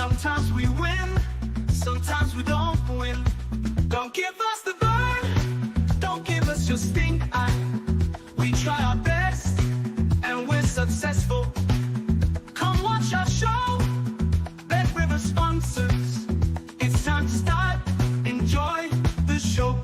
Sometimes we win, sometimes we don't win. Don't give us the burn, don't give us your stink eye. We try our best, and we're successful. Come watch our show, Bet River sponsors. It's time to start, enjoy the show.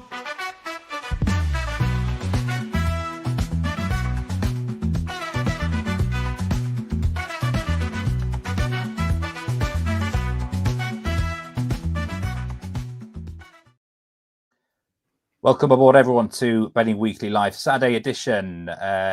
Welcome aboard, everyone, to Betting Weekly Live Saturday edition.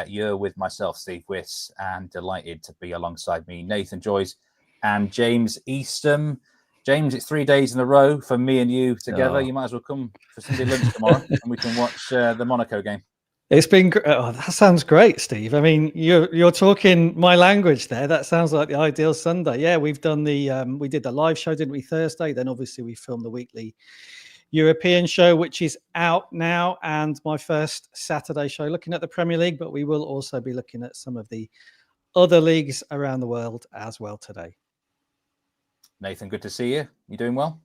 You're with myself, Steve Wyss, and delighted to be alongside me, Nathan Joyes and James Eastham. James, it's 3 days in a row for me and you together. You might as well come for Sunday lunch tomorrow, and we can watch the Monaco game. It's been that sounds great, Steve. I mean, you're talking my language there. That sounds like the ideal Sunday. Yeah, we've done we did the live show, didn't we, Thursday? Then obviously we filmed the weekly European show, which is out now, and my first Saturday show looking at the Premier League, but we will also be looking at some of the other leagues around the world as well today. Nathan, good to see you. You doing well?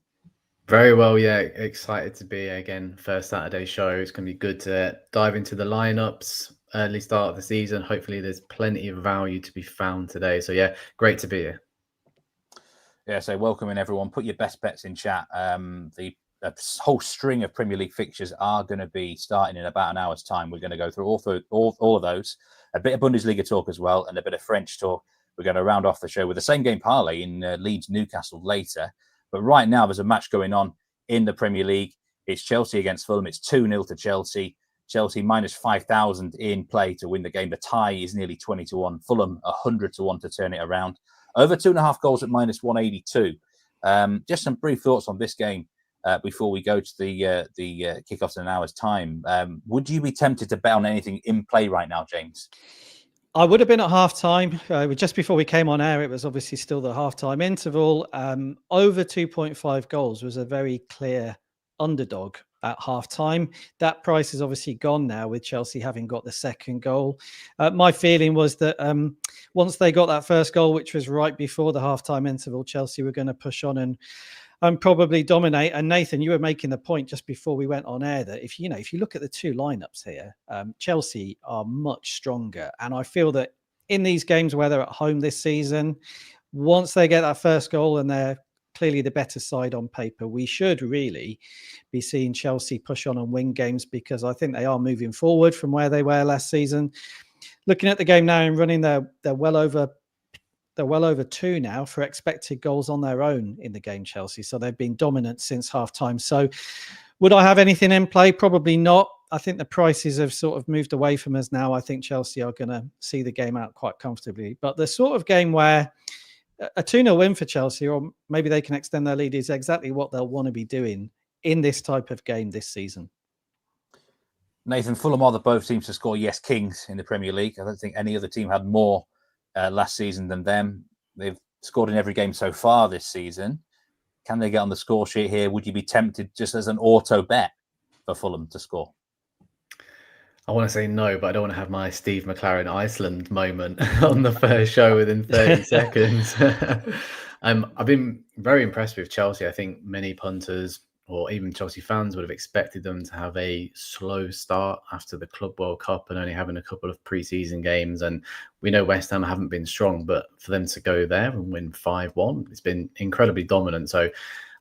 Very well, yeah. Excited to be again. First Saturday show. It's going to be good to dive into the lineups, early start of the season. Hopefully there's plenty of value to be found today. So yeah, great to be here. Yeah, so welcoming everyone. Put your best bets in chat. A whole string of Premier League fixtures are going to be starting in about an hour's time. We're going to go through all of those, a bit of Bundesliga talk as well, and a bit of French talk. We're going to round off the show with the same game parlay in Leeds, Newcastle later. But right now, there's a match going on in the Premier League. It's Chelsea against Fulham. It's 2-0 to Chelsea. Chelsea minus 5,000 in play to win the game. The tie is nearly 20-1. Fulham 100-1 to turn it around. Over 2.5 goals at minus 182. Just some brief thoughts on this game. Before we go to the kickoffs in an hour's time, would you be tempted to bet on anything in play right now, James? I would have been at half-time. Just before we came on air, it was obviously still the half-time interval. Over 2.5 goals was a very clear underdog at half-time. That price is obviously gone now with Chelsea having got the second goal. My feeling was that once they got that first goal, which was right before the half-time interval, Chelsea were going to push on and probably dominate. And Nathan, you were making the point just before we went on air that if you look at the two lineups here, Chelsea are much stronger. And I feel that in these games where they're at home this season, once they get that first goal and they're clearly the better side on paper, we should really be seeing Chelsea push on and win games, because I think they are moving forward from where they were last season. Looking at the game now and running, they're well over 2 now for expected goals on their own in the game, Chelsea. So they've been dominant since half-time. So would I have anything in play? Probably not. I think the prices have sort of moved away from us now. I think Chelsea are going to see the game out quite comfortably. But the sort of game where a 2-0 win for Chelsea, or maybe they can extend their lead, is exactly what they'll want to be doing in this type of game this season. Nathan, Fulham are the both teams to score kings in the Premier League. I don't think any other team had more last season than them. They've scored in every game so far this season. Can they get on the score sheet here? Would you be tempted just as an auto bet for Fulham to score? I want to say no, but I don't want to have my Steve McLaren Iceland moment on the first show within 30 seconds. I've been very impressed with Chelsea. I think many punters or even Chelsea fans would have expected them to have a slow start after the Club World Cup and only having a couple of pre-season games. And we know West Ham haven't been strong, but for them to go there and win 5-1, it's been incredibly dominant. So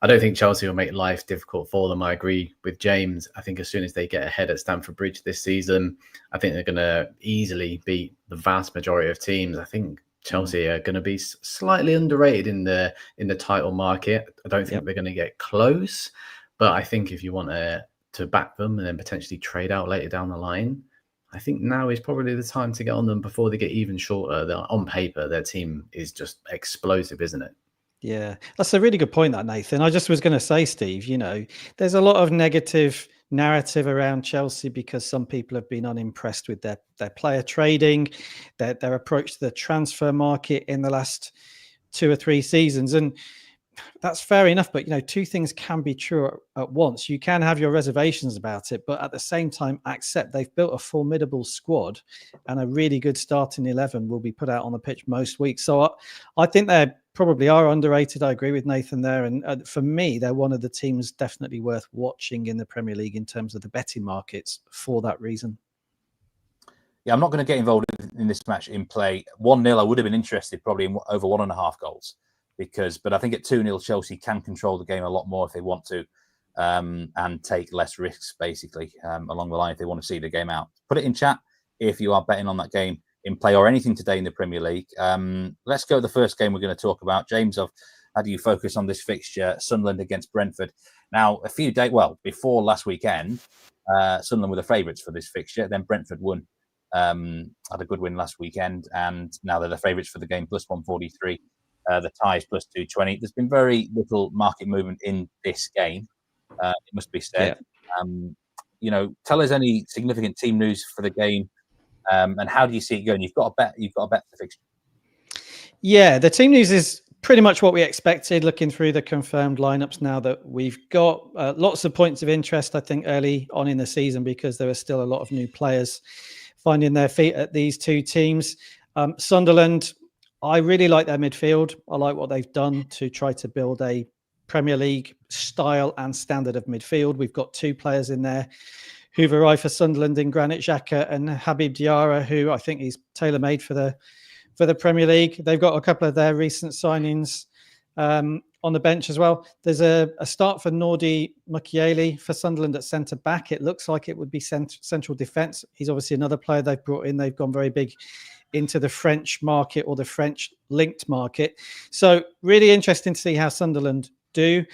I don't think Chelsea will make life difficult for them. I agree with James. I think as soon as they get ahead at Stamford Bridge this season, I think they're going to easily beat the vast majority of teams. I think Chelsea are going to be slightly underrated in the title market. I don't think they're going to get close. But I think if you want to back them and then potentially trade out later down the line, I think now is probably the time to get on them before they get even shorter. On paper, their team is just explosive, isn't it? Yeah, that's a really good point, that, Nathan. I just was going to say, Steve, there's a lot of negative narrative around Chelsea because some people have been unimpressed with their player trading, their approach to the transfer market in the last 2 or 3 seasons. And that's fair enough, but two things can be true at once. You can have your reservations about it, but at the same time accept they've built a formidable squad and a really good starting 11 will be put out on the pitch most weeks. So I think they're probably are underrated. I agree with Nathan there. And for me, they're one of the teams definitely worth watching in the Premier League in terms of the betting markets for that reason. Yeah, I'm not going to get involved in this match in play. 1-0, I would have been interested probably in over 1.5 goals, but I think at 2-0, Chelsea can control the game a lot more if they want to, and take less risks, basically, along the line if they want to see the game out. Put it in chat if you are betting on that game in play or anything today in the Premier League. Let's go to the first game we're going to talk about. James, I've had you focus on this fixture, Sunderland against Brentford. Now, before last weekend, Sunderland were the favourites for this fixture. Then Brentford won. Had a good win last weekend, and now they're the favourites for the game, plus 143. The ties plus 220. There's been very little market movement in this game, it must be said. Yeah. Tell us any significant team news for the game, and how do you see it going? You've got a bet for the fixture. Yeah, the team news is pretty much what we expected, looking through the confirmed lineups now that we've got lots of points of interest, I think, early on in the season, because there are still a lot of new players finding their feet at these two teams. Sunderland, I really like their midfield. I like what they've done to try to build a Premier League style and standard of midfield. We've got two players in there who've arrived for Sunderland in Granit Xhaka and Habib Diarra, who I think is tailor-made for the Premier League. They've got a couple of their recent signings on the bench as well. There's a start for Nordi Mukiele for Sunderland at centre-back. It looks like it would be central defence. He's obviously another player they've brought in. They've gone very big into the French market, or the French-linked market. So really interesting to see how Sunderland do.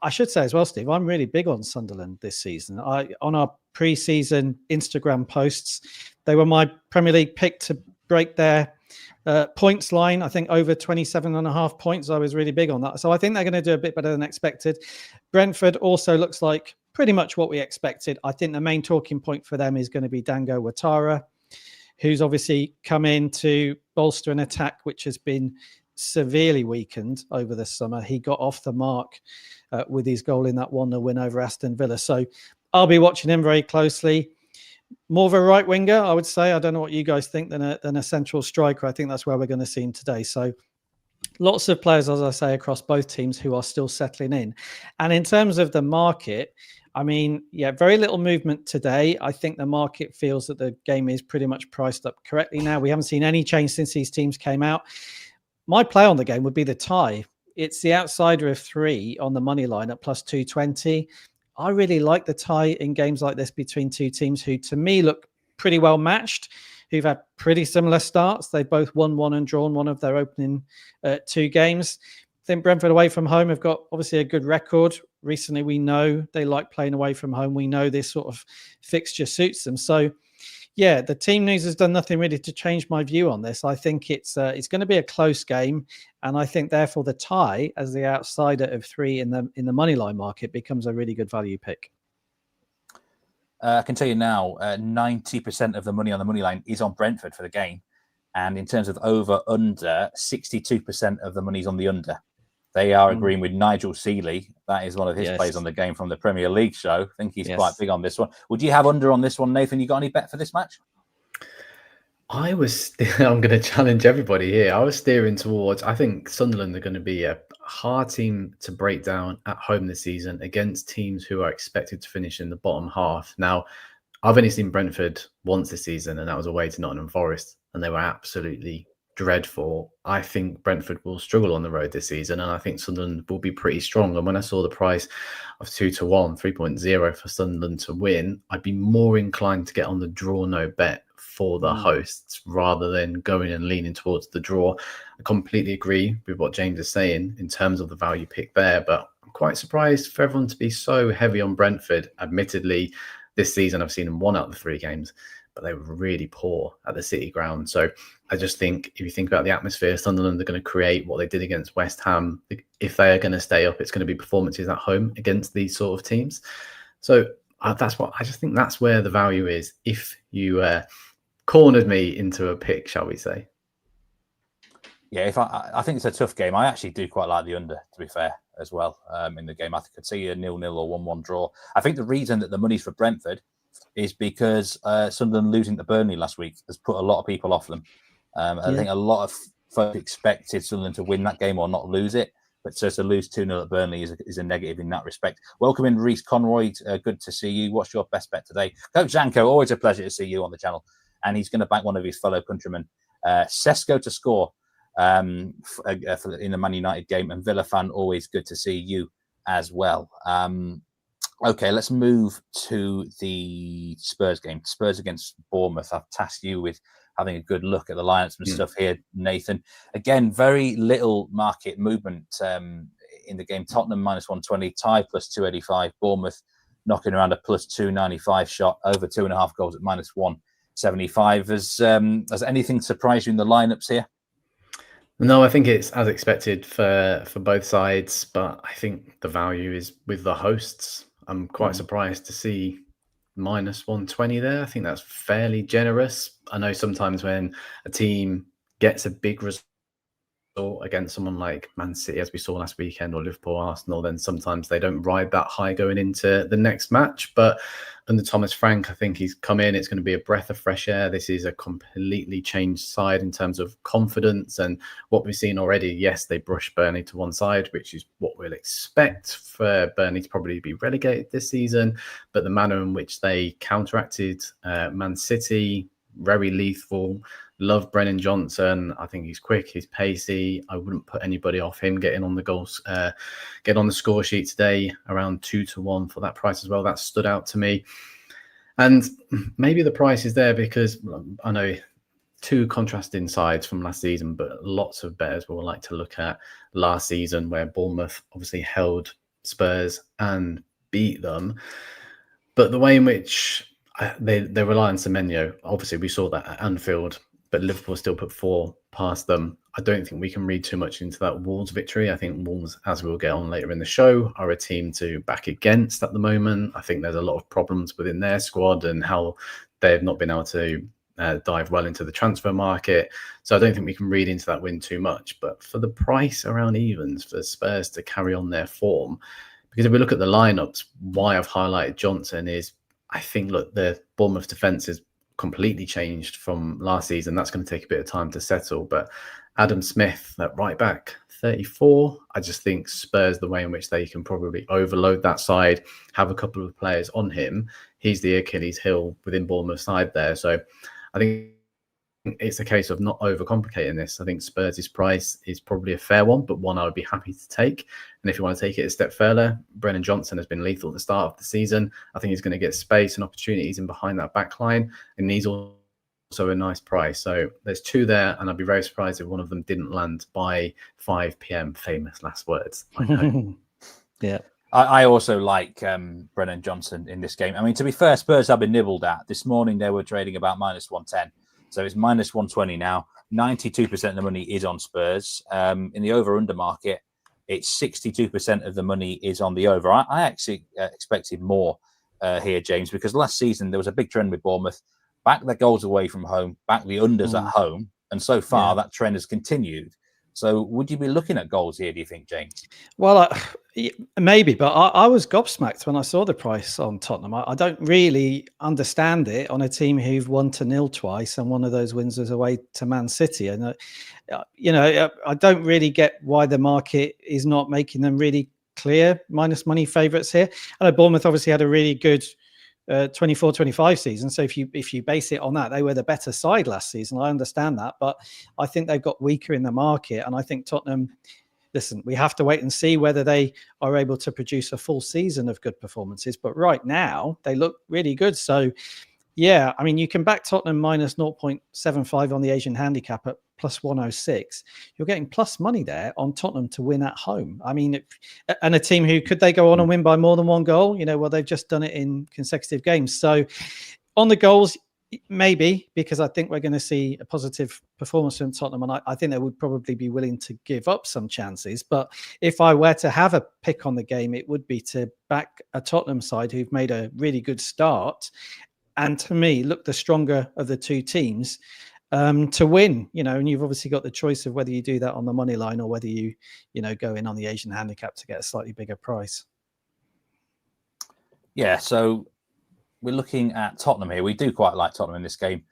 I should say as well, Steve, I'm really big on Sunderland this season. On our pre-season Instagram posts, they were my Premier League pick to break their points line. I think over 27.5 points. I was really big on that. So I think they're going to do a bit better than expected. Brentford also looks like pretty much what we expected. I think the main talking point for them is going to be Dango Ouattara, who's obviously come in to bolster an attack which has been severely weakened over the summer. He got off the mark with his goal in that 1-0 win over Aston Villa. So I'll be watching him very closely. More of a right winger, I would say. I don't know what you guys think, than a central striker. I think that's where we're going to see him today. So lots of players, as I say, across both teams who are still settling in. And in terms of the market, I mean, yeah, very little movement today. I think the market feels that the game is pretty much priced up correctly now. We haven't seen any change since these teams came out. My play on the game would be the tie. It's the outsider of 3 on the money line at plus 220. I really like the tie in games like this between two teams who, to me, look pretty well matched, who've had pretty similar starts. They both won one and drawn one of their opening 2 games. I think Brentford away from home have got obviously a good record. Recently, we know they like playing away from home. We know this sort of fixture suits them. So, yeah, the team news has done nothing really to change my view on this. I think it's going to be a close game, and I think therefore the tie as the outsider of 3 in the moneyline market becomes a really good value pick. I can tell you now, 90% of the money on the money line is on Brentford for the game, and in terms of over/under, 62% of the money's on the under. They are agreeing with Nigel Seeley. That is one of his plays on the game from the Premier League show. I think he's quite big on this one. Would you have under on this one, Nathan? You got any bet for this match? I'm going to challenge everybody here. I was steering towards, I think Sunderland are going to be a hard team to break down at home this season against teams who are expected to finish in the bottom half. Now, I've only seen Brentford once this season, and that was away to Nottingham Forest, and they were absolutely dreadful. I think Brentford will struggle on the road this season, and I think Sunderland will be pretty strong. And when I saw the price of 2-1, 3.0 for Sunderland to win, I'd be more inclined to get on the draw no bet for the hosts rather than going and leaning towards the draw. I completely agree with what James is saying in terms of the value pick there, but I'm quite surprised for everyone to be so heavy on Brentford. Admittedly, this season I've seen them 1 out of the 3 games, but they were really poor at the City ground. So I just think if you think about the atmosphere, Sunderland are going to create what they did against West Ham. If they are going to stay up, it's going to be performances at home against these sort of teams. So that's what I just think that's where the value is. If you cornered me into a pick, shall we say? Yeah, I think it's a tough game. I actually do quite like the under, to be fair, as well, in the game. I could see a 0-0 or 1-1 draw. I think the reason that the money's for Brentford is because Sunderland losing to Burnley last week has put a lot of people off them. I think a lot of folk expected Sunderland to win that game or not lose it. But so to lose 2-0 at Burnley is a negative in that respect. Welcome in, Reece Conroy. Good to see you. What's your best bet today? Coach Zanko, always a pleasure to see you on the channel. And he's going to back one of his fellow countrymen, Sesko to score in the Man United game. And Villa fan, always good to see you as well. Okay, let's move to the Spurs game. Spurs against Bournemouth. I've tasked you with having a good look at the lineups and stuff here, Nathan. Again, very little market movement in the game. Tottenham -120, tie +285. Bournemouth knocking around a +295 shot, over 2.5 goals at -175. Has anything surprised you in the lineups here? No, I think it's as expected for both sides, but I think the value is with the hosts. I'm quite surprised to see -120 there. I think that's fairly generous. I know sometimes when a team gets a big result against someone like Man City, as we saw last weekend, or Liverpool, Arsenal, then sometimes they don't ride that high going into the next match. But under Thomas Frank, I think he's come in. It's going to be a breath of fresh air. This is a completely changed side in terms of confidence and what we've seen already. Yes, they brushed Burnley to one side, which is what we'll expect for Burnley to probably be relegated this season. But the manner in which they counteracted Man City, very lethal. Love Brennan Johnson. I think he's quick, he's pacey. I wouldn't put anybody off him getting on the goals, get on the score sheet today, around 2-1 for that price as well. That stood out to me. And maybe the price is there because I know two contrasting sides from last season, but lots of bettors will like to look at last season where Bournemouth obviously held Spurs and beat them. But the way in which they rely on Semenyo, obviously we saw that at Anfield, but Liverpool still put 4 past them. I don't think we can read too much into that Wolves victory. I think Wolves, as we'll get on later in the show, are a team to back against at the moment. I think there's a lot of problems within their squad and how they've not been able to dive well into the transfer market. So I don't think we can read into that win too much. But for the price around evens for Spurs to carry on their form, because if we look at the lineups, why I've highlighted Johnson is I think, look, the Bournemouth defence is completely changed from last season. That's going to take a bit of time to settle. But Adam Smith at right back, 34. I just think Spurs, the way in which they can probably overload that side, have a couple of players on him. He's the Achilles heel within Bournemouth's side there. So I think it's a case of not overcomplicating this. I think Spurs' price is probably a fair one, but one I would be happy to take. And if you want to take it a step further, Brennan Johnson has been lethal at the start of the season. I think he's going to get space and opportunities in behind that back line. And he's also a nice price. So there's 2 there, and I'd be very surprised if one of them didn't land by 5 p.m. Famous last words. I know. Yeah. I also like Brennan Johnson in this game. I mean, to be fair, Spurs have been nibbled at. This morning they were trading about -110. So it's -120 now. 92% of the money is on Spurs. In the over-under market, it's 62% of the money is on the over. I actually expected more here, James, because last season there was a big trend with Bournemouth. Back their goals away from home, back the unders at home. And so far, that trend has continued. So would you be looking at goals here, do you think, James? Well, maybe, but I was gobsmacked when I saw the price on Tottenham. I don't really understand it on a team who've won 1-0 twice, and one of those wins was away to Man City. And, I don't really get why the market is not making them really clear minus money favourites here. I know Bournemouth obviously had a really good 24-25 season. So if you base it on that, they were the better side last season. I understand that, but I think they've got weaker in the market. And I think Tottenham, listen, we have to wait and see whether they are able to produce a full season of good performances. But right now they look really good. So yeah, I mean, you can back Tottenham minus 0.75 on the Asian handicap at plus 106. You're getting plus money there on Tottenham to win at home. I mean, and a team who could they go on and win by more than 1 goal? Well, they've just done it in consecutive games. So on the goals, maybe, because I think we're going to see a positive performance from Tottenham. And I think they would probably be willing to give up some chances. But if I were to have a pick on the game, it would be to back a Tottenham side who've made a really good start. And to me, look the stronger of the 2 teams to win, and you've obviously got the choice of whether you do that on the money line or whether you go in on the Asian handicap to get a slightly bigger price. Yeah, so we're looking at Tottenham here. We do quite like Tottenham in this game.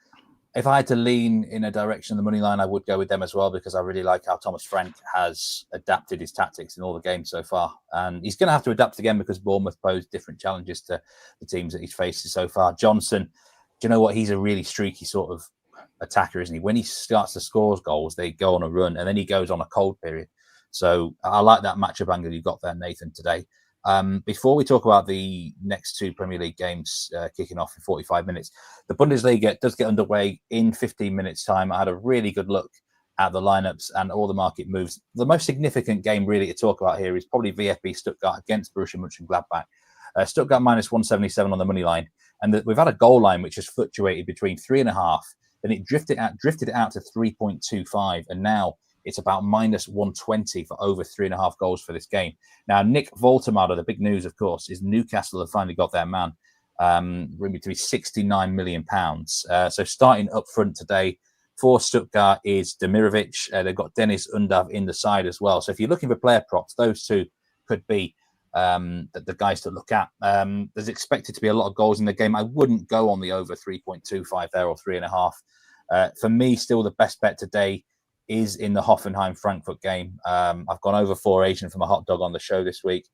If I had to lean in a direction of the money line, I would go with them as well, because I really like how Thomas Frank has adapted his tactics in all the games so far. And he's going to have to adapt again because Bournemouth pose different challenges to the teams that he's faced so far. Johnson, do you know what? He's a really streaky sort of attacker, isn't he? When he starts to score goals, they go on a run and then he goes on a cold period. So I like that matchup angle you got there, Nathan, today. Before we talk about the next two Premier League games kicking off in 45 minutes, the Bundesliga does get underway in 15 minutes' time. I had a really good look at the lineups and all the market moves. The most significant game really to talk about here is probably VfB Stuttgart against Borussia Mönchengladbach. Stuttgart minus 177 on the money line. And we've had a goal line which has fluctuated between 3.5, then it drifted out to 3.25, and now it's about minus 120 for over 3.5 goals for this game. Now, Nick Voltemade, the big news, of course, is Newcastle have finally got their man, rumored to be £69 million. So starting up front today for Stuttgart is Demirovic. They've got Dennis Undav in the side as well. So if you're looking for player props, those two could be the guys to look at. There's expected to be a lot of goals in the game. I wouldn't go on the over 3.25 there or 3.5. For me, still the best bet today is in the Hoffenheim-Frankfurt game. I've gone over 4 Asian from a hot dog on the show this week.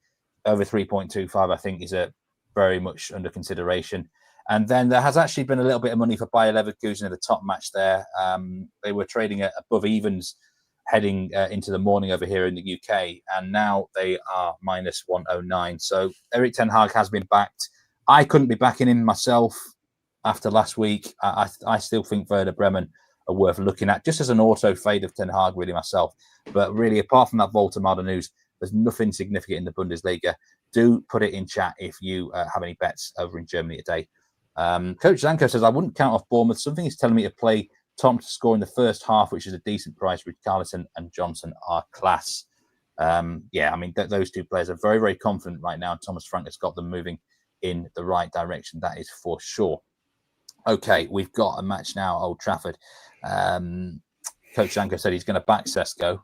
Over 3.25, I think, is a very much under consideration. And then there has actually been a little bit of money for Bayer Leverkusen in the top match there. They were trading at above evens heading into the morning over here in the UK, and now they are minus 109. So Erik ten Hag has been backed. I couldn't be backing him myself after last week. I still think Werder Bremen are worth looking at, just as an auto fade of Ten Hag, really, myself. But really, apart from that Voltemade news, there's nothing significant in the Bundesliga. Do put it in chat if you have any bets over in Germany today. Coach Zanko says, I wouldn't count off Bournemouth. Something is telling me to play Tom to score in the first half, which is a decent price. Richarlison and Johnson are class. Yeah, I mean, those two players are very, very confident right now. Thomas Frank has got them moving in the right direction. That is for sure. Okay, we've got a match now, Old Trafford. Coach Zanko said he's going to back Sesko,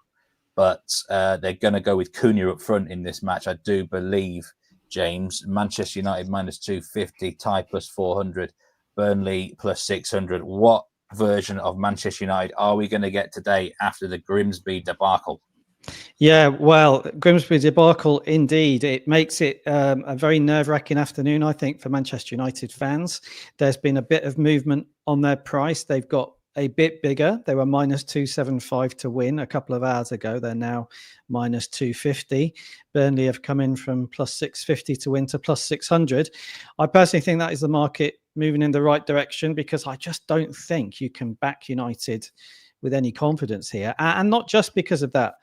but they're going to go with Cunha up front in this match, I do believe, James. Manchester United minus 250, tie plus 400, Burnley plus 600. What version of Manchester United are we going to get today after the Grimsby debacle? Yeah, well, Grimsby debacle, indeed. It makes it a very nerve-wracking afternoon, I think, for Manchester United fans. There's been a bit of movement on their price. They've got a bit bigger. They were minus 275 to win a couple of hours ago. They're now minus 250. Burnley have come in from plus 650 to win to plus 600. I personally think that is the market moving in the right direction, because I just don't think you can back United with any confidence here. And not just because of that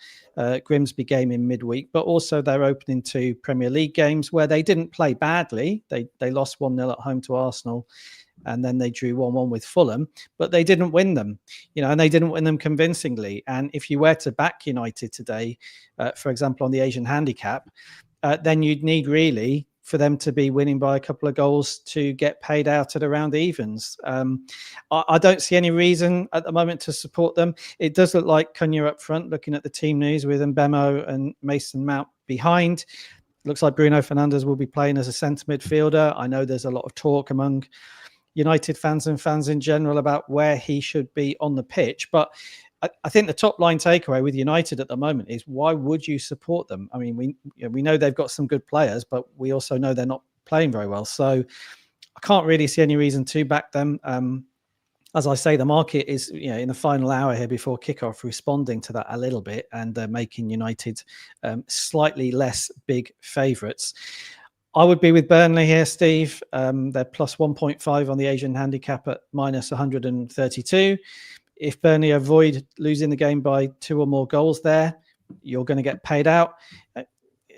Grimsby game in midweek, but also they're opening 2 Premier League games where they didn't play badly. They lost 1-0 at home to Arsenal, and then they drew 1-1 with Fulham, but they didn't win them, and they didn't win them convincingly. And if you were to back United today, for example, on the Asian handicap, then you'd need really for them to be winning by a couple of goals to get paid out at around evens. I don't see any reason at the moment to support them. It does look like Cunha up front, looking at the team news, with Mbemo and Mason Mount behind. Looks like Bruno Fernandes will be playing as a centre midfielder. I know there's a lot of talk among United fans and fans in general about where he should be on the pitch. But I think the top line takeaway with United at the moment is, why would you support them? I mean, we know they've got some good players, but we also know they're not playing very well. So I can't really see any reason to back them. As I say, the market is, in the final hour here before kickoff, responding to that a little bit and making United slightly less big favourites. I would be with Burnley here, Steve. They're plus 1.5 on the Asian handicap at minus 132. If Burnley avoid losing the game by 2 or more goals there, you're going to get paid out.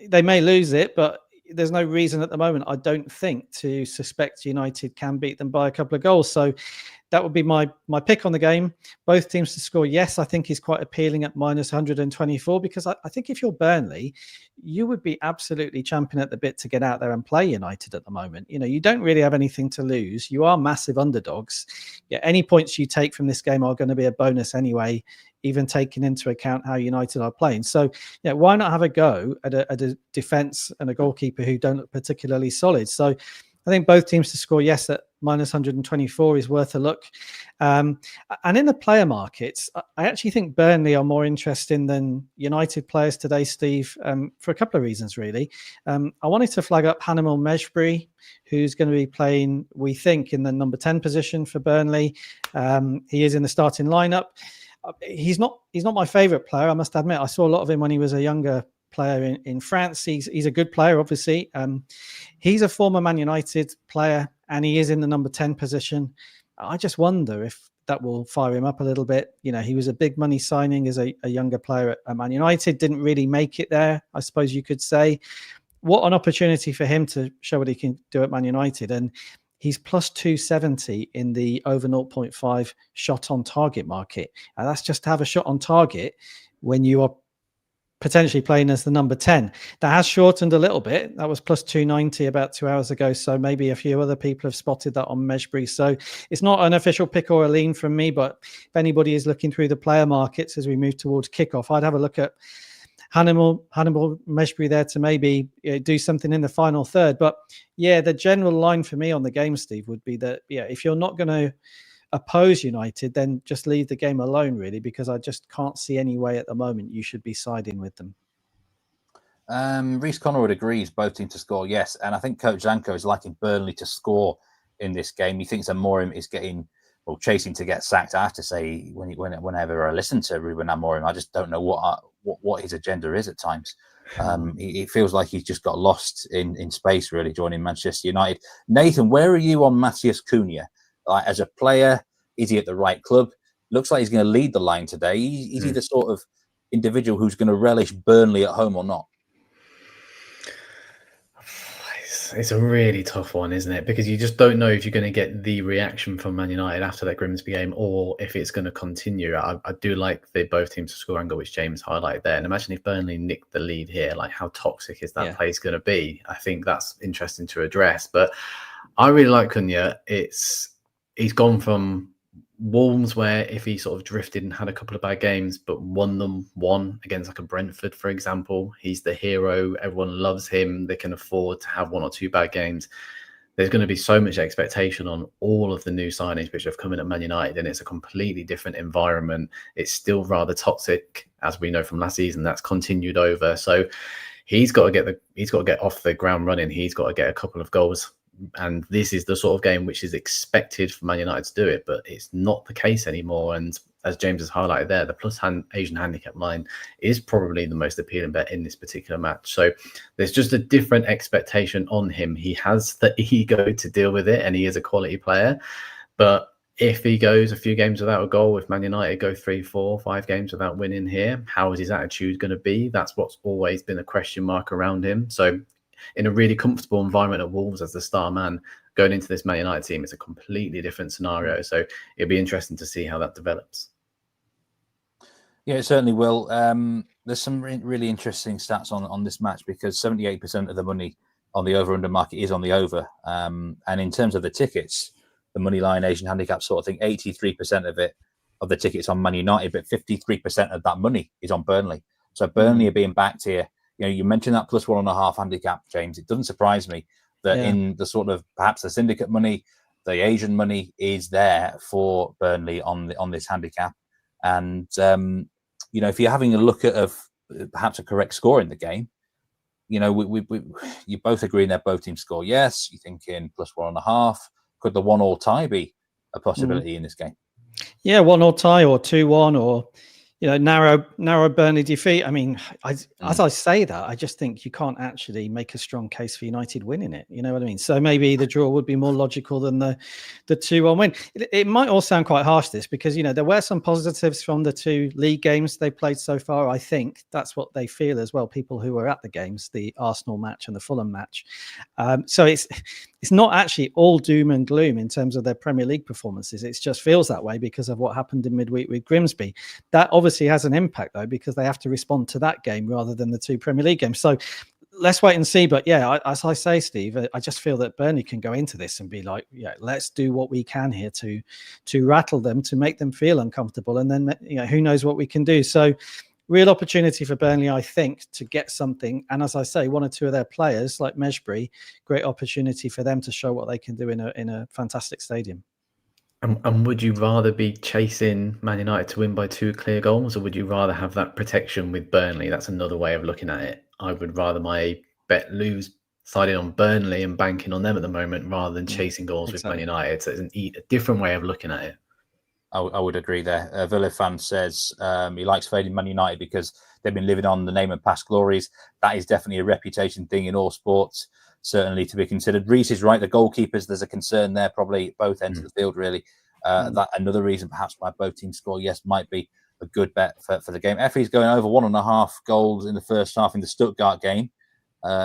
They may lose it, but there's no reason at the moment, I don't think, to suspect United can beat them by a couple of goals. So that would be my pick on the game. Both teams to score, yes, I think is quite appealing at minus 124, because I think if you're Burnley, you would be absolutely champing at the bit to get out there and play United at the moment. You don't really have anything to lose. You are massive underdogs. Yeah, any points you take from this game are going to be a bonus anyway, even taking into account how United are playing. So, why not have a go at a defence and a goalkeeper who don't look particularly solid? So I think both teams to score, yes, at minus 124 is worth a look. And in the player markets, I actually think Burnley are more interesting than United players today, Steve, for a couple of reasons, really. I wanted to flag up Hannibal Mejbri, who's going to be playing, we think, in the number 10 position for Burnley. He is in the starting lineup. He's not my favourite player, I must admit. I saw a lot of him when he was a younger player in France. He's a good player, obviously. He's a former Man United player, and he is in the number 10 position. I just wonder if that will fire him up a little bit. He was a big money signing as a younger player at Man United, didn't really make it there, I suppose you could say. What an opportunity for him to show what he can do at Man United. And he's plus 270 in the over 0.5 shot on target market. And that's just to have a shot on target when you are potentially playing as the number 10. That has shortened a little bit. That was plus 290 about 2 hours ago. So maybe a few other people have spotted that on Mejbri. So it's not an official pick or a lean from me, but if anybody is looking through the player markets as we move towards kickoff, I'd have a look at Hannibal Mejbri there to maybe do something in the final third. But yeah, the general line for me on the game, Steve, would be that, if you're not going to oppose United, then just leave the game alone, really, because I just can't see any way at the moment you should be siding with them. Reece Connorwood agrees both teams to score, yes. And I think Coach Zanko is liking Burnley to score in this game. He thinks Amorim is chasing to get sacked. I have to say, whenever I listen to Ruben Amorim, I just don't know what his agenda is at times. It feels like he's just got lost in space, really, joining Manchester United. Nathan, where are you on Matheus Cunha? As a player, is he at the right club? Looks like he's going to lead the line today. Is he the sort of individual who's going to relish Burnley at home or not? It's a really tough one, isn't it? Because you just don't know if you're going to get the reaction from Man United after that Grimsby game or if it's going to continue. I do like both teams to score angle, which James highlighted there. And imagine if Burnley nicked the lead here, like how toxic is that place going to be? I think that's interesting to address. But I really like Cunha. He's gone from Wolves, where if he sort of drifted and had a couple of bad games, but won against like a Brentford, for example, he's the hero. Everyone loves him. They can afford to have 1 or 2 bad games. There's going to be so much expectation on all of the new signings which have come in at Man United, and it's a completely different environment. It's still rather toxic, as we know from last season. That's continued over. So he's got to get off the ground running. He's got to get a couple of goals. And this is the sort of game which is expected for Man United to do it, but it's not the case anymore. And as James has highlighted there, the plus Asian handicap line is probably the most appealing bet in this particular match. So there's just a different expectation on him. He has the ego to deal with it, and he is a quality player. But if he goes a few games without a goal, if Man United go 3, 4, 5 games without winning here, how is his attitude going to be? That's what's always been a question mark around him. So in a really comfortable environment at Wolves as the star man, going into this Man United team is a completely different scenario. So it'll be interesting to see how that develops. Yeah, it certainly will. There's some really interesting stats on this match, because 78% of the money on the over-under market is on the over. And in terms of the tickets, the money line Asian handicap sort of thing, 83% of the tickets on Man United, but 53% of that money is on Burnley. So Burnley are being backed here. You mentioned that plus 1.5 handicap, James. It doesn't surprise me that in the sort of perhaps the syndicate money, the Asian money is there for Burnley on this handicap. And if you're having a look at perhaps a correct score in the game, you both agreeing that both teams score. Yes, you're thinking plus 1.5. Could the 1-1 tie be a possibility in this game? Yeah, 1-1 tie or 2-1 or narrow Burnley defeat. I mean, as I say that, I just think you can't actually make a strong case for United winning it. You know what I mean? So maybe the draw would be more logical than the 2-1 win. It might all sound quite harsh, this, because, there were some positives from the 2 league games they played so far. I think that's what they feel as well, people who were at the games, the Arsenal match and the Fulham match. So it's not actually all doom and gloom in terms of their Premier League performances. It just feels that way because of what happened in midweek with Grimsby. That obviously has an impact, though, because they have to respond to that game rather than the 2 Premier League games. So let's wait and see. But yeah, as I say, Steve, I just feel that Burnley can go into this and be like, let's do what we can here to rattle them, to make them feel uncomfortable. And then, who knows what we can do. So real opportunity for Burnley, I think, to get something. And as I say, one or two of their players, like Mejbri, great opportunity for them to show what they can do in a fantastic stadium. And would you rather be chasing Man United to win by 2 clear goals, or would you rather have that protection with Burnley? That's another way of looking at it. I would rather my bet lose siding on Burnley and banking on them at the moment rather than chasing goals with Man United. So it's a different way of looking at it. I would agree there. Villa fan says he likes fading Man United because they've been living on the name of past glories. That is definitely a reputation thing in all sports, certainly to be considered. Reece is right. The goalkeepers, there's a concern there, probably at both ends of the field, really. That another reason perhaps why both teams score, yes, might be a good bet for the game. Effie's going over 1.5 goals in the first half in the Stuttgart game.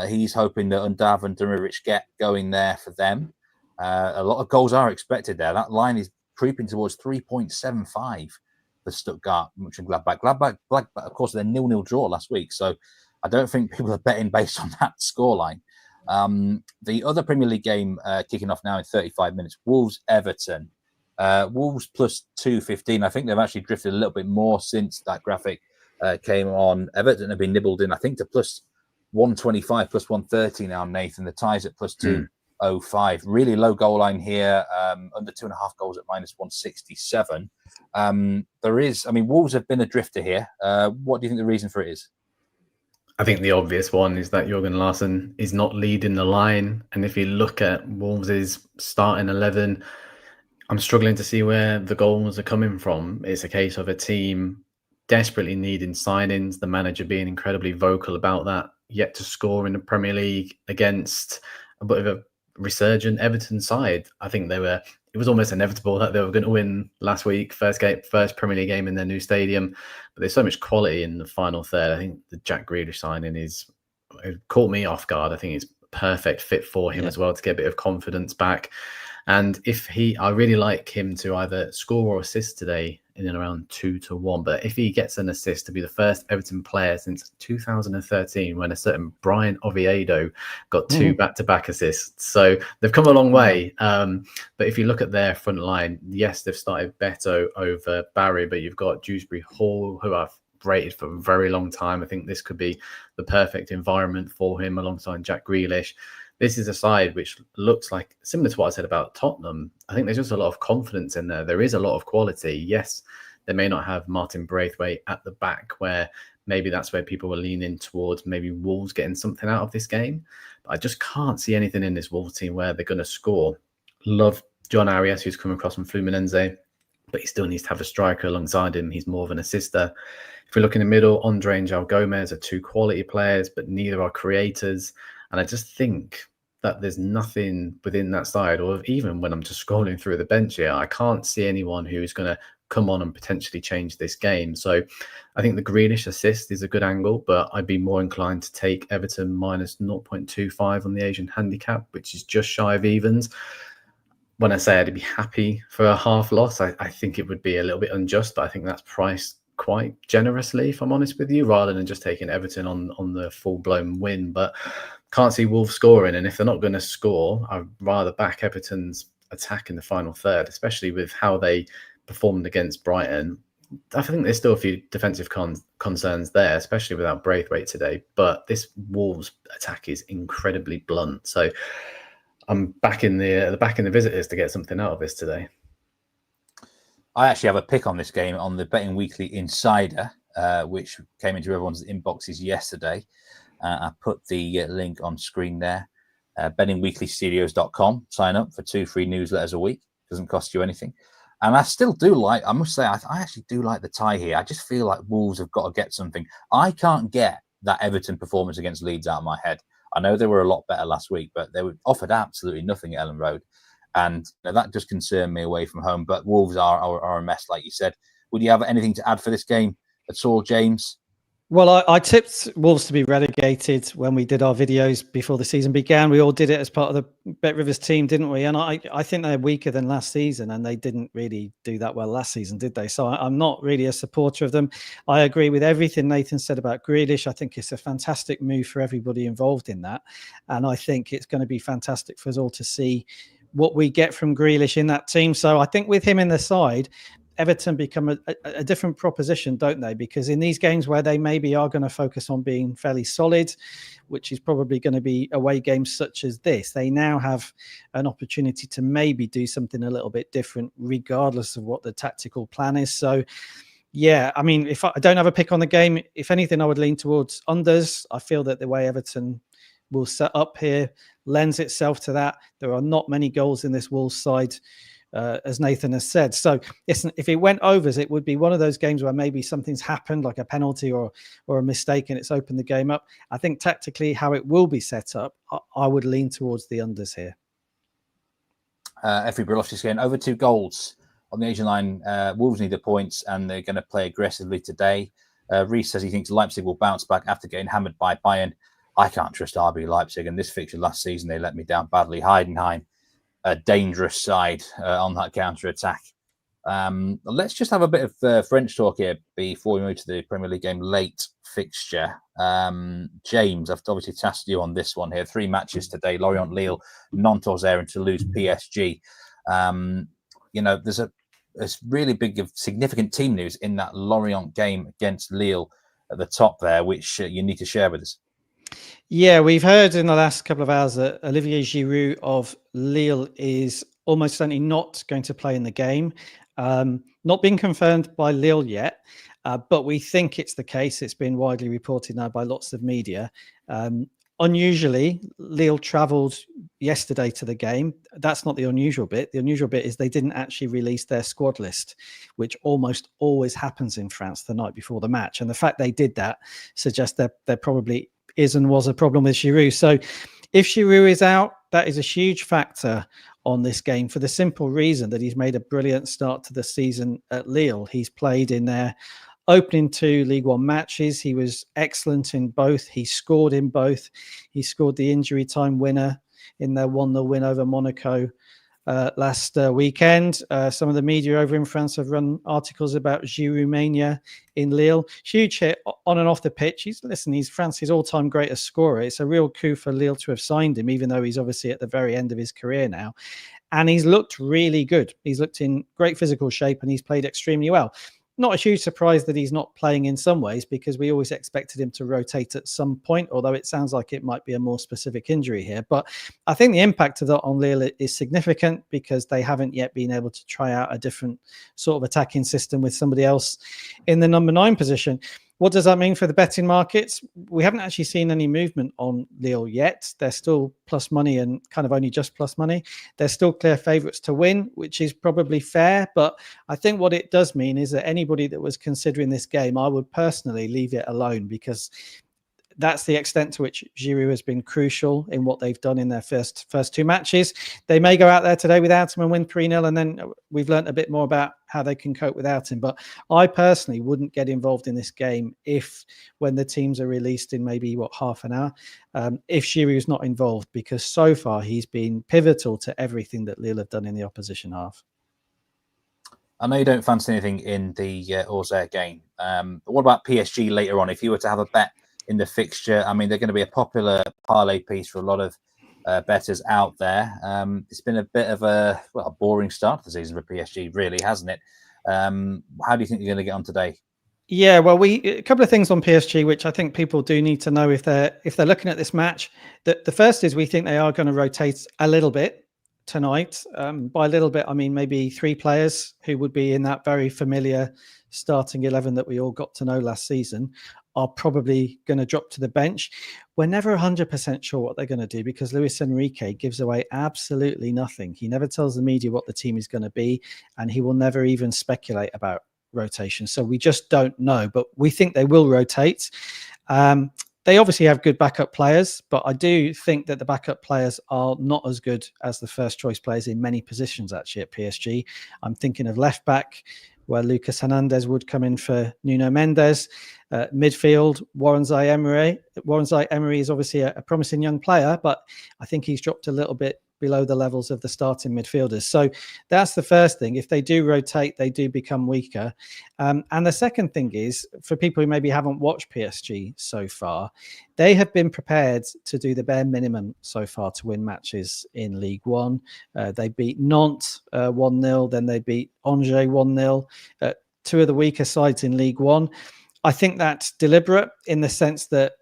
He's hoping that Undav and Demirovic get going there for them. A lot of goals are expected there. That line is creeping towards 3.75 for Stuttgart, Mönchengladbach. Gladbach, of course, their 0-0 draw last week. So I don't think people are betting based on that scoreline. The other Premier League game kicking off now in 35 minutes, Wolves-Everton. Wolves plus 215. I think they've actually drifted a little bit more since that graphic came on. Everton have been nibbled in, I think, to plus 125, plus 130 now, Nathan. The ties at plus 205. Really low goal line here, under 2.5 goals at minus 167. Wolves have been a drifter here. What do you think the reason for it is? I think the obvious one is that Jürgen Larsson is not leading the line. And if you look at Wolves' starting 11, I'm struggling to see where the goals are coming from. It's a case of a team desperately needing signings, the manager being incredibly vocal about that, yet to score in the Premier League against a bit of a resurgent Everton side. I think it was almost inevitable that they were going to win last week, first Premier League game in their new stadium. But there's so much quality in the final third. I think the Jack Grealish signing it caught me off guard. I think it's a perfect fit for him as well to get a bit of confidence back. And I really like him to either score or assist today in and around 2-1. But if he gets an assist, to be the first Everton player since 2013 when a certain Brian Oviedo got 2 back-to-back assists. So they've come a long way. But if you look at their front line, yes, they've started Beto over Barry, but you've got Dewsbury Hall, who I've rated for a very long time. I think this could be the perfect environment for him alongside Jack Grealish. This is a side which looks like, similar to what I said about Tottenham, I think there's just a lot of confidence in there. There is a lot of quality. Yes, they may not have Martin Braithwaite at the back, where maybe that's where people were leaning towards maybe Wolves getting something out of this game. But I just can't see anything in this Wolves team where they're going to score. Love John Arias, who's come across from Fluminense, but he still needs to have a striker alongside him. He's more of an assister. If we look in the middle, Andre and João Gomez are 2 quality players, but neither are creators. And I just think that there's nothing within that side, or even when I'm just scrolling through the bench here, I can't see anyone who's going to come on and potentially change this game. So I think the Grealish assist is a good angle, but I'd be more inclined to take Everton minus 0.25 on the Asian handicap, which is just shy of evens. When I say I'd be happy for a half loss, I think it would be a little bit unjust, but I think that's priced quite generously, if I'm honest with you, rather than just taking Everton on the full-blown win. But can't see Wolves scoring, and if they're not going to score, I'd rather back Everton's attack in the final third, especially with how they performed against Brighton. I think there's still a few defensive concerns there, especially without Braithwaite today, but this Wolves attack is incredibly blunt. So I'm backing the visitors to get something out of this today. I actually have a pick on this game on the Betting Weekly Insider, which came into everyone's inboxes yesterday. I put the link on screen there. bettingweeklystudios.com. Sign up for 2 free newsletters a week. Doesn't cost you anything. And I still do I must say, I actually do like the tie here. I just feel like Wolves have got to get something. I can't get that Everton performance against Leeds out of my head. I know they were a lot better last week, but they were offered absolutely nothing at Ellen Road. And that just concerned me away from home. But Wolves are a mess, like you said. Would you have anything to add for this game at all, James? Well, I tipped Wolves to be relegated when we did our videos before the season began. We all did it as part of the Bet Rivers team, didn't we? And I think they're weaker than last season, and they didn't really do that well last season, did they? So I'm not really a supporter of them. I agree with everything Nathan said about Grealish. I think it's a fantastic move for everybody involved in that. And I think it's going to be fantastic for us all to see what we get from Grealish in that team. So I think with him in the side, Everton become a different proposition, don't they? Because in these games where they maybe are going to focus on being fairly solid, which is probably going to be away games such as this, they now have an opportunity to maybe do something a little bit different, regardless of what the tactical plan is. So, yeah, I mean, if I don't have a pick on the game, if anything, I would lean towards unders. I feel that the way Everton will set up here lends itself to that. There are not many goals in this Wolves side, as Nathan has said. So if it went overs, it would be one of those games where maybe something's happened, like a penalty or a mistake, and it's opened the game up. I think tactically how it will be set up, I would lean towards the unders here. Effie Brolofsky's getting over 2 goals on the Asian line. Wolves need the points, and they're going to play aggressively today. Reece says he thinks Leipzig will bounce back after getting hammered by Bayern. I can't trust RB Leipzig, and this fixture last season, they let me down badly. Heidenheim, a dangerous side on that counter-attack. Let's just have a bit of French talk here before we move to the Premier League game late fixture. James, I've obviously tasked you on this one here. 3 matches today: Lorient, Lille, Nantes, Auxerre, and Toulouse, PSG. There's really big, significant team news in that Lorient game against Lille at the top there, which you need to share with us. Yeah, we've heard in the last couple of hours that Olivier Giroud of Lille is almost certainly not going to play in the game. Not been confirmed by Lille yet, but we think it's the case. It's been widely reported now by lots of media. Unusually, Lille travelled yesterday to the game. That's not the unusual bit. The unusual bit is they didn't actually release their squad list, which almost always happens in France the night before the match. And the fact they did that suggests that there probably is and was a problem with Giroud. So if Giroud is out, that is a huge factor on this game for the simple reason that he's made a brilliant start to the season at Lille. He's played in their opening 2 League One matches. He was excellent in both. He scored in both. He scored the injury time winner in their 1-0 win over Monaco last weekend. Some of the media over in France have run articles about Giroud mania in Lille. Huge hit on and off the pitch. He's France's all-time greatest scorer. It's a real coup for Lille to have signed him, even though he's obviously at the very end of his career now. And he's looked really good. He's looked in great physical shape, and he's played extremely well. Not a huge surprise that he's not playing in some ways, because we always expected him to rotate at some point, although it sounds like it might be a more specific injury here. But I think the impact of that on Lille is significant, because they haven't yet been able to try out a different sort of attacking system with somebody else in the number 9 position. What does that mean for the betting markets? We haven't actually seen any movement on Lille yet. They're still plus money, and kind of only just plus money. They're still clear favourites to win, which is probably fair. But I think what it does mean is that anybody that was considering this game, I would personally leave it alone, because that's the extent to which Giroud has been crucial in what they've done in their first 2 matches. They may go out there today without him and win 3-0, and then we've learnt a bit more about how they can cope without him. But I personally wouldn't get involved in this game when the teams are released in maybe, half an hour, if Giroud's not involved, because so far he's been pivotal to everything that Lille have done in the opposition half. I know you don't fancy anything in the Auxerre game, but what about PSG later on? If you were to have a bet in the fixture, I mean, they're going to be a popular parlay piece for a lot of bettors out there. It's been a bit of a boring start to the season for PSG, really, hasn't it? How do you think you're going to get on today? Yeah, well, a couple of things on PSG, which I think people do need to know if they're looking at this match. The first is we think they are going to rotate a little bit tonight. By a little bit, I mean maybe 3 players who would be in that very familiar starting 11 that we all got to know last season are probably going to drop to the bench. We're never 100% sure what they're going to do, because Luis Enrique gives away absolutely nothing. He never tells the media what the team is going to be, and he will never even speculate about rotation. So we just don't know, but we think they will rotate. They obviously have good backup players, but I do think that the backup players are not as good as the first choice players in many positions actually at PSG. I'm thinking of left back, where Lucas Hernandez would come in for Nuno Mendes. Midfield, Warren Zaïre-Emery. Warren Zaïre-Emery is obviously a promising young player, but I think he's dropped a little bit below the levels of the starting midfielders. So that's the first thing. If they do rotate, they do become weaker. And the second thing is, for people who maybe haven't watched PSG so far, they have been prepared to do the bare minimum so far to win matches in League One. They beat Nantes 1-0, then they beat Angers 1-0, two of the weaker sides in League One. I think that's deliberate in the sense that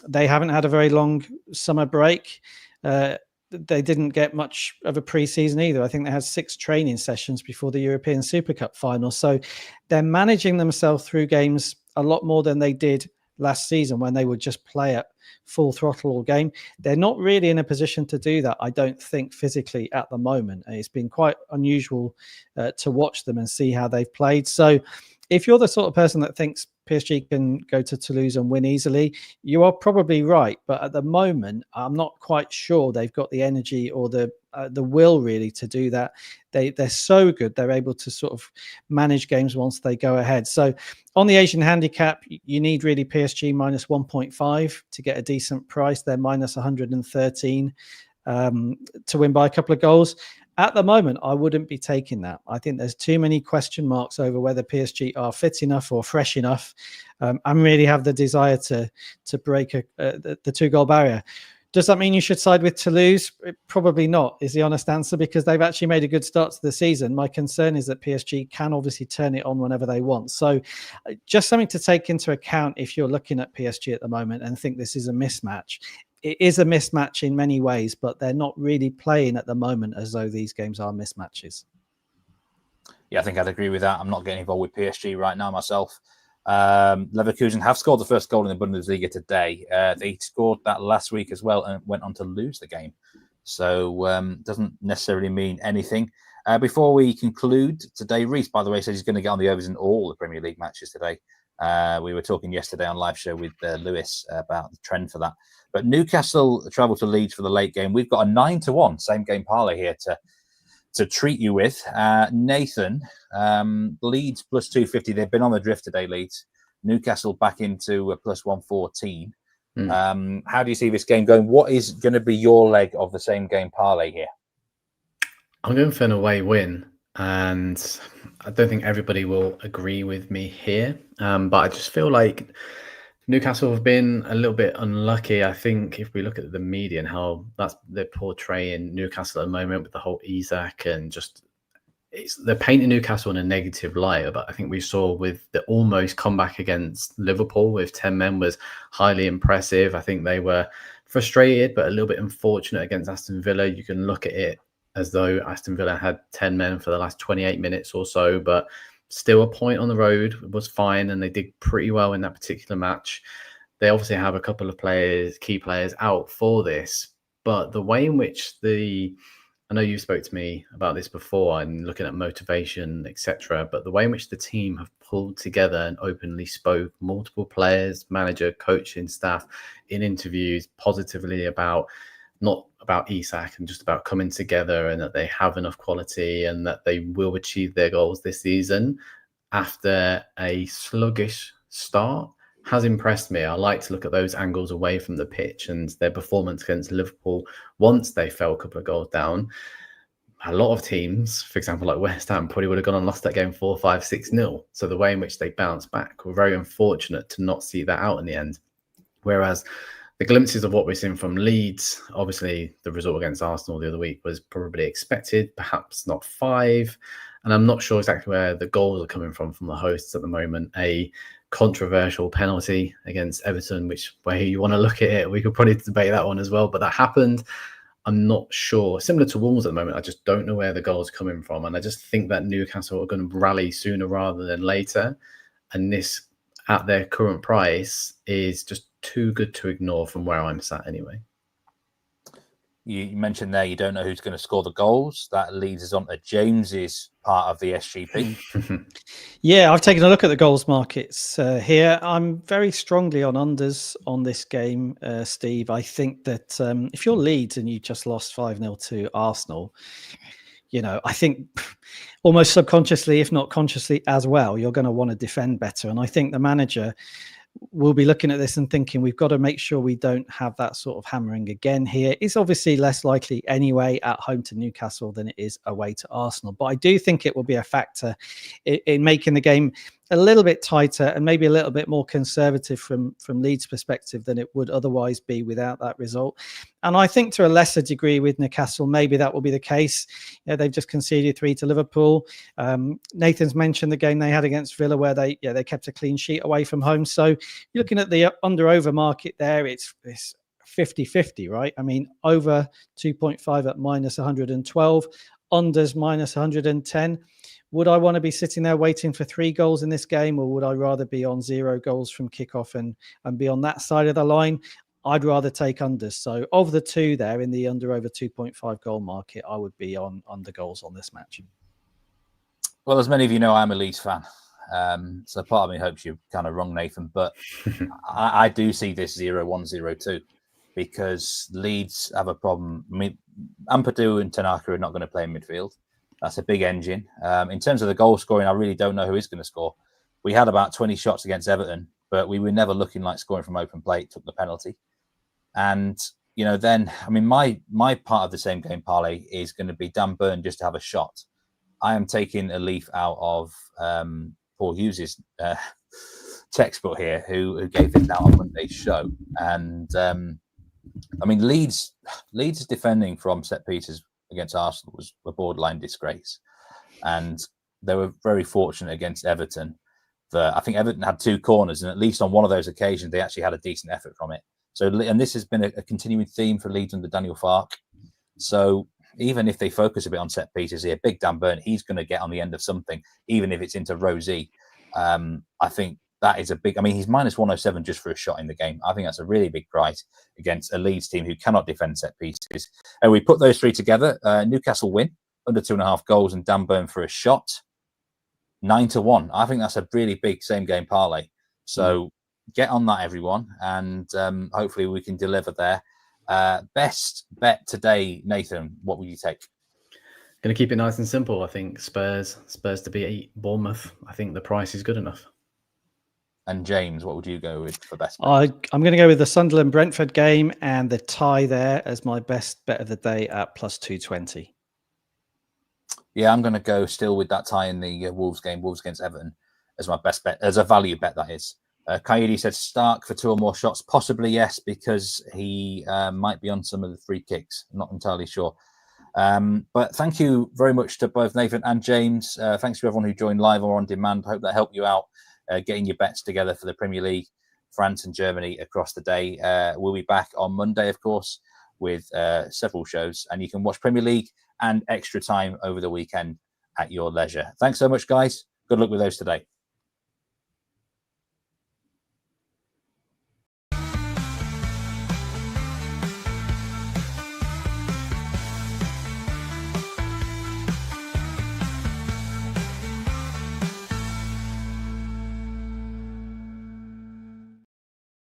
they haven't had a very long summer break. They didn't get much of a pre-season either. I think they had 6 training sessions before the European Super Cup final. So they're managing themselves through games a lot more than they did last season when they would just play at full throttle all game. They're not really in a position to do that, I don't think, physically at the moment. It's been quite unusual to watch them and see how they've played. So if you're the sort of person that thinks PSG can go to Toulouse and win easily, you are probably right. But at the moment, I'm not quite sure they've got the energy or the will really to do that. They're so good. They're able to sort of manage games once they go ahead. So on the Asian handicap, you need really PSG minus 1.5 to get a decent price. They're minus 113 to win by a couple of goals. At the moment, I wouldn't be taking that. I think there's too many question marks over whether PSG are fit enough or fresh enough and really have the desire to break the 2-goal barrier. Does that mean you should side with Toulouse? Probably not, is the honest answer, because they've actually made a good start to the season. My concern is that PSG can obviously turn it on whenever they want. So just something to take into account if you're looking at PSG at the moment and think this is a mismatch. It is a mismatch in many ways, but they're not really playing at the moment as though these games are mismatches. Yeah, I think I'd agree with that. I'm not getting involved with PSG right now myself. Leverkusen have scored the first goal in the Bundesliga today. They scored that last week as well and went on to lose the game. So doesn't necessarily mean anything. Before we conclude today, Reece, by the way, says he's going to get on the overs in all the Premier League matches today. We were talking yesterday on live show with Lewis about the trend for that. But Newcastle travel to Leeds for the late game. We've got a 9-1 same game parlay here to treat you with. Nathan, Leeds plus 250. They've been on the drift today, Leeds. Newcastle back into plus 114. How do you see this game going? What is going to be your leg of the same game parlay here? I'm going for an away win, and I don't think everybody will agree with me here. But I just feel like Newcastle have been a little bit unlucky. I think if we look at the media and how they're portraying Newcastle at the moment with the whole Isak and just they're painting Newcastle in a negative light. But I think we saw with the almost comeback against Liverpool with 10 men was highly impressive. I think they were frustrated, but a little bit unfortunate against Aston Villa. You can look at it as though Aston Villa had 10 men for the last 28 minutes or so, but still a point on the road was fine, and they did pretty well in that particular match. They obviously have a couple of key players out for this, but the way in which I know you spoke to me about this before and looking at motivation, etc., but the way in which the team have pulled together and openly spoke, multiple players, manager, coaching staff in interviews positively not about Isak and just about coming together and that they have enough quality and that they will achieve their goals this season after a sluggish start has impressed me. I like to look at those angles away from the pitch and their performance against Liverpool once they fell a couple of goals down. A lot of teams, for example, like West Ham, probably would have gone and lost that game 4-5, 6-0. So the way in which they bounced back, we're very unfortunate to not see that out in the end. Whereas the glimpses of what we're seeing from Leeds, obviously the result against Arsenal the other week was probably expected, perhaps not 5. And I'm not sure exactly where the goals are coming from the hosts at the moment. A controversial penalty against Everton, which way you want to look at it, we could probably debate that one as well, but that happened. I'm not sure. Similar to Wolves at the moment, I just don't know where the goals are coming from. And I just think that Newcastle are going to rally sooner rather than later. And this, at their current price, is just too good to ignore from where I'm sat anyway. You mentioned there you don't know who's going to score the goals. That leads us on to James's part of the SGP. Yeah, I've taken a look at the goals markets here. I'm very strongly on unders on this game, Steve. I think that if you're Leeds and you just lost 5-0 to Arsenal, I think almost subconsciously, if not consciously as well, you're going to want to defend better. And I think the manager will be looking at this and thinking we've got to make sure we don't have that sort of hammering again here. It's obviously less likely anyway at home to Newcastle than it is away to Arsenal. But I do think it will be a factor in making the game a little bit tighter and maybe a little bit more conservative from Leeds' perspective than it would otherwise be without that result. And I think to a lesser degree with Newcastle, maybe that will be the case. They've just conceded 3 to Liverpool. Nathan's mentioned the game they had against Villa where they kept a clean sheet away from home. So you're looking at the under-over market there. It's 50-50, right? I mean, over 2.5 at minus 112, unders minus 110. Would I want to be sitting there waiting for 3 goals in this game, or would I rather be on 0 goals from kickoff and be on that side of the line? I'd rather take unders. So of the two there in the under over 2.5 goal market, I would be on under goals on this match. Well, as many of you know, I'm a Leeds fan. So part of me hopes you're kind of wrong, Nathan, but I do see this 0-1, 0-2 because Leeds have a problem. I mean, Ampadu and Tanaka are not going to play in midfield. That's a big engine. In terms of the goal scoring, I really don't know who is going to score. We had about 20 shots against Everton, but we were never looking like scoring from open play. Took the penalty. And, then, I mean, my part of the same game parlay is going to be Dan Burn just to have a shot. I am taking a leaf out of Paul Hughes's textbook here, who gave this out on Monday's show. And, I mean, Leeds' defending from set pieces against Arsenal was a borderline disgrace. And they were very fortunate against Everton. I think Everton had 2 corners, and at least on one of those occasions, they actually had a decent effort from it. So, and this has been a continuing theme for Leeds under Daniel Farke. So even if they focus a bit on set pieces here, big Dan Burn, he's going to get on the end of something, even if it's into Rosie. I think that is a big, I mean, he's minus 107 just for a shot in the game. I think that's a really big price against a Leeds team who cannot defend set pieces. And we put those 3 together. Newcastle win under 2.5 goals and Dan Burn for a shot. 9-1. I think that's a really big same game parlay. So get on that, everyone, and hopefully we can deliver there. Best bet today, Nathan. What would you take? Going to keep it nice and simple. I think Spurs to beat Bournemouth. I think the price is good enough. And James, what would you go with for best bet? I'm going to go with the Sunderland Brentford game and the tie there as my best bet of the day at plus 220. Yeah, I'm going to go still with that tie in the Wolves game, Wolves against Everton, as my best bet, as a value bet, that is. Coyote said Stark for 2 or more shots. Possibly, yes, because he might be on some of the free kicks. I'm not entirely sure. But thank you very much to both Nathan and James. Thanks to everyone who joined live or on demand. Hope that helped you out getting your bets together for the Premier League, France and Germany across the day. We'll be back on Monday, of course, with several shows. And you can watch Premier League and extra time over the weekend at your leisure. Thanks so much, guys. Good luck with those today.